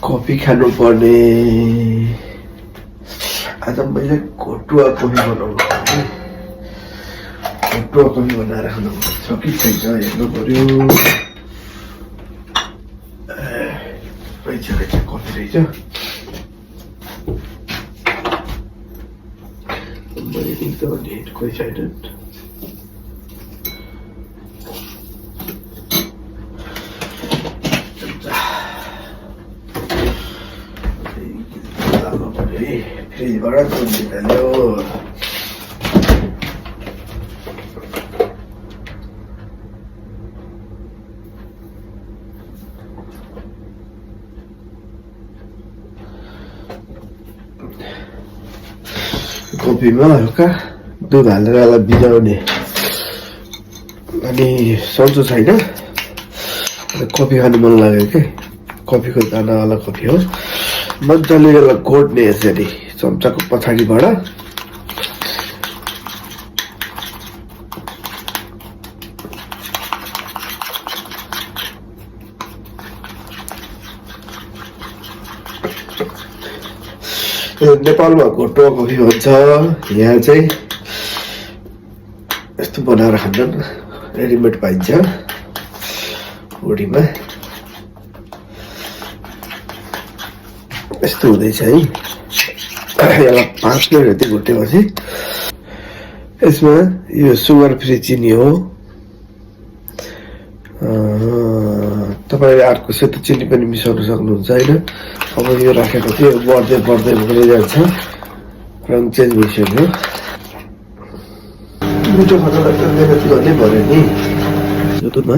Coffee खानुपर्ने। आज मैले घटुवा कफी बनाउनु पर्ने। घटुवा कफी बनाएर खानु छ कि छैन हेर्नु पर्यो। रहेछ कफी रहेछ। मैले एकदम नेट कोही छैन। फ्रिजबाट दुध निकाल्यो। कफीमा हल्का दुध हालेर यसलाई भिजाउने। अनि सन्चो छैन, कफी खानु मन लाग्यो क्या। कफीको दानावाला कफी हो। मजाले यसलाई घोट्ने यसरी चम्चाको पछाडिबाट। नेपालमा घोटुवा कफी भन्छ। यहाँ चाहिँ यस्तो बनाएर खान्छन्, रेडिमेड पाइन्छ हुडीमा। यस्तो हुँदैछ है। यसलाई 5 मिनट जति घोटेपछि यसमा यो सुगर फ्री चिनी हो। तपाईँ अर्को सेतो चिनी पनि मिसाउन सक्नुहुन्छ होइन। अब यो राखेको थियो बढ्दै बढ्दै बढ्दै जान्छ, रङ चेन्ज भइसक्यो। मिठो खानालाई त मेहनत गर्नै पर्यो नि। यो दुधमा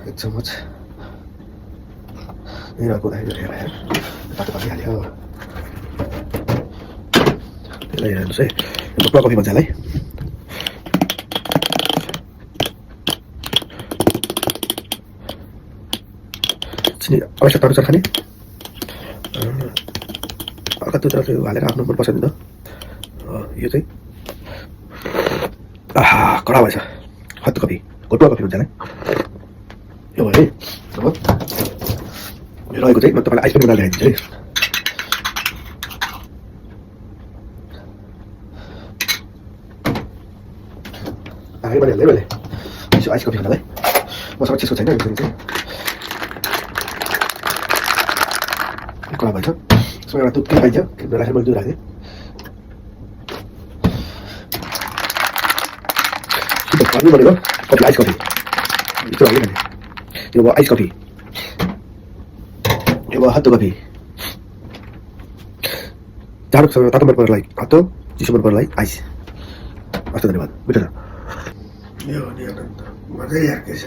1 चम्मच निराको दाइ गरेर बाटो पाकिहाल्यो। त्यसलाई हेर्नुहोस् है, घटुवा कफी भन्छ यसलाई। चिनी आवश्यकता अनुसार खाने। हल्का दुध हालेर आफ्नो मन पसन्द। यो चाहिँ कडा भएछ। हत्तु कफी, घटुवा कफी भन्छ यसलाई। यो भयो है। अब यो रहेको चाहिँ म तपाईँलाई आइस पनि बनाएर ल्याइदिन्छु है। आगै बनाइहाल्दै मैले यसो आइस कफी खानलाई मसँग चिसो छैन। यसरी चाहिँ कडा भएछ। यसमा एउटा दुध पनि पाइन्छ, राखेर मैले दुध राखेँ। कफी भनेको कफी, आइस कफी यस्तो हाल्ने खाने। यो भयो आइस कफी, यो भयो हत्तु कफी। जाडोको समयमा तातो मन पर्नेलाई हत्तो, चिसो मन पर्नेलाई आइस। हस् धन्यवाद। मिठो छ। यो मजै आएको छ।